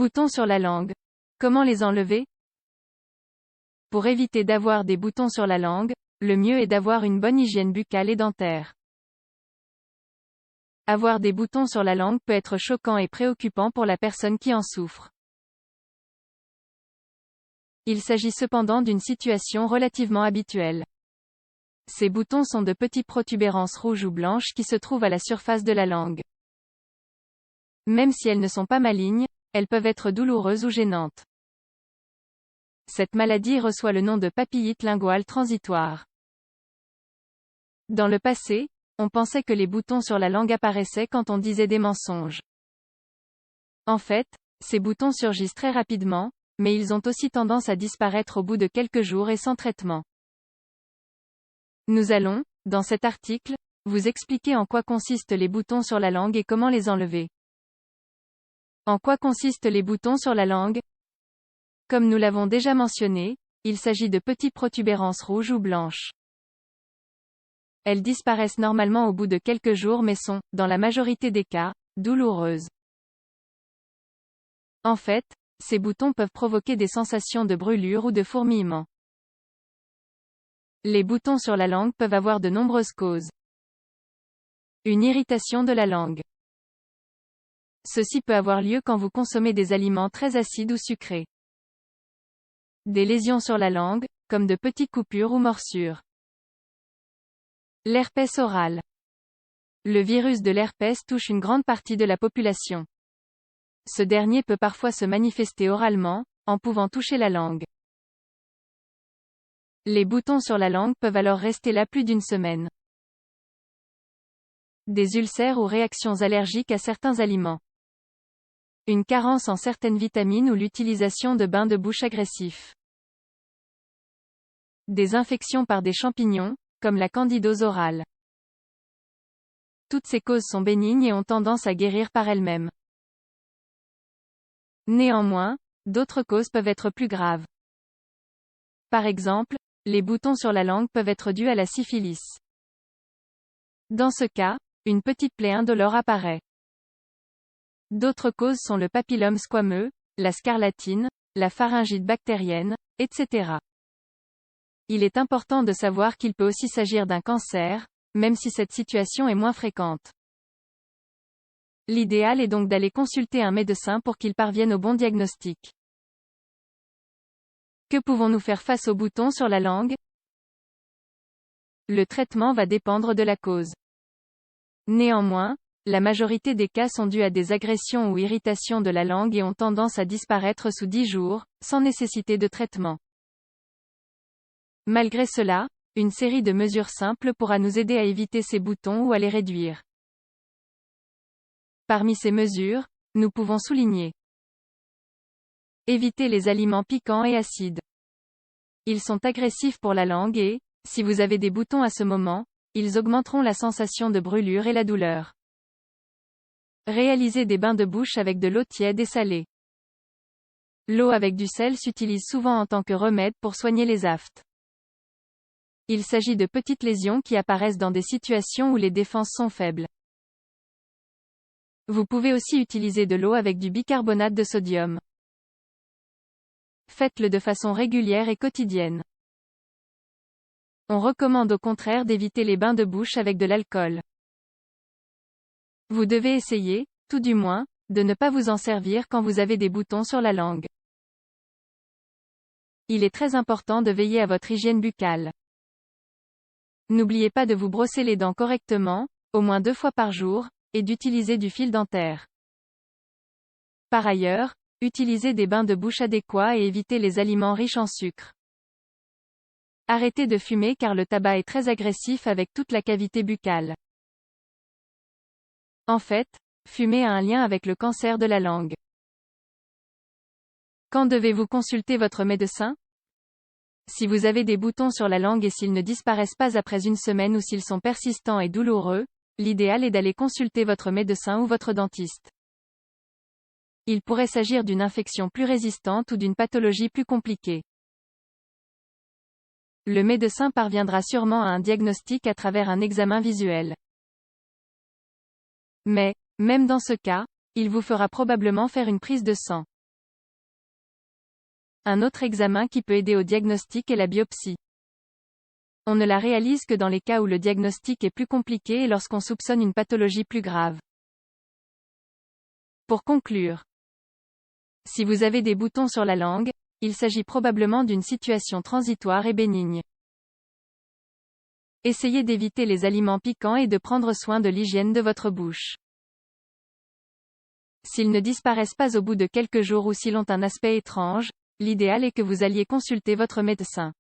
Boutons sur la langue. Comment les enlever? Pour éviter d'avoir des boutons sur la langue, le mieux est d'avoir une bonne hygiène buccale et dentaire. Avoir des boutons sur la langue peut être choquant et préoccupant pour la personne qui en souffre. Il s'agit cependant d'une situation relativement habituelle. Ces boutons sont de petites protubérances rouges ou blanches qui se trouvent à la surface de la langue. Même si elles ne sont pas malignes, elles peuvent être douloureuses ou gênantes. Cette maladie reçoit le nom de papillite linguale transitoire. Dans le passé, on pensait que les boutons sur la langue apparaissaient quand on disait des mensonges. En fait, ces boutons surgissent très rapidement, mais ils ont aussi tendance à disparaître au bout de quelques jours et sans traitement. Nous allons, dans cet article, vous expliquer en quoi consistent les boutons sur la langue et comment les enlever. En quoi consistent les boutons sur la langue? Comme nous l'avons déjà mentionné, il s'agit de petites protubérances rouges ou blanches. Elles disparaissent normalement au bout de quelques jours mais sont, dans la majorité des cas, douloureuses. En fait, ces boutons peuvent provoquer des sensations de brûlure ou de fourmillement. Les boutons sur la langue peuvent avoir de nombreuses causes. Une irritation de la langue. Ceci peut avoir lieu quand vous consommez des aliments très acides ou sucrés. Des lésions sur la langue, comme de petites coupures ou morsures. L'herpès oral. Le virus de l'herpès touche une grande partie de la population. Ce dernier peut parfois se manifester oralement, en pouvant toucher la langue. Les boutons sur la langue peuvent alors rester là plus d'une semaine. Des ulcères ou réactions allergiques à certains aliments. Une carence en certaines vitamines ou l'utilisation de bains de bouche agressifs. Des infections par des champignons, comme la candidose orale. Toutes ces causes sont bénignes et ont tendance à guérir par elles-mêmes. Néanmoins, d'autres causes peuvent être plus graves. Par exemple, les boutons sur la langue peuvent être dus à la syphilis. Dans ce cas, une petite plaie indolore apparaît. D'autres causes sont le papillome squameux, la scarlatine, la pharyngite bactérienne, etc. Il est important de savoir qu'il peut aussi s'agir d'un cancer, même si cette situation est moins fréquente. L'idéal est donc d'aller consulter un médecin pour qu'il parvienne au bon diagnostic. Que pouvons-nous faire face aux boutons sur la langue? Le traitement va dépendre de la cause. Néanmoins, la majorité des cas sont dus à des agressions ou irritations de la langue et ont tendance à disparaître sous 10 jours, sans nécessité de traitement. Malgré cela, une série de mesures simples pourra nous aider à éviter ces boutons ou à les réduire. Parmi ces mesures, nous pouvons souligner. Évitez les aliments piquants et acides. Ils sont agressifs pour la langue et, si vous avez des boutons à ce moment, ils augmenteront la sensation de brûlure et la douleur. Réalisez des bains de bouche avec de l'eau tiède et salée. L'eau avec du sel s'utilise souvent en tant que remède pour soigner les aftes. Il s'agit de petites lésions qui apparaissent dans des situations où les défenses sont faibles. Vous pouvez aussi utiliser de l'eau avec du bicarbonate de sodium. Faites-le de façon régulière et quotidienne. On recommande au contraire d'éviter les bains de bouche avec de l'alcool. Vous devez essayer, tout du moins, de ne pas vous en servir quand vous avez des boutons sur la langue. Il est très important de veiller à votre hygiène buccale. N'oubliez pas de vous brosser les dents correctement, au moins 2 fois par jour, et d'utiliser du fil dentaire. Par ailleurs, utilisez des bains de bouche adéquats et évitez les aliments riches en sucre. Arrêtez de fumer car le tabac est très agressif avec toute la cavité buccale. En fait, fumer a un lien avec le cancer de la langue. Quand devez-vous consulter votre médecin? Si vous avez des boutons sur la langue et s'ils ne disparaissent pas après une semaine ou s'ils sont persistants et douloureux, l'idéal est d'aller consulter votre médecin ou votre dentiste. Il pourrait s'agir d'une infection plus résistante ou d'une pathologie plus compliquée. Le médecin parviendra sûrement à un diagnostic à travers un examen visuel. Mais, même dans ce cas, il vous fera probablement faire une prise de sang. Un autre examen qui peut aider au diagnostic est la biopsie. On ne la réalise que dans les cas où le diagnostic est plus compliqué et lorsqu'on soupçonne une pathologie plus grave. Pour conclure, si vous avez des boutons sur la langue, il s'agit probablement d'une situation transitoire et bénigne. Essayez d'éviter les aliments piquants et de prendre soin de l'hygiène de votre bouche. S'ils ne disparaissent pas au bout de quelques jours ou s'ils ont un aspect étrange, l'idéal est que vous alliez consulter votre médecin.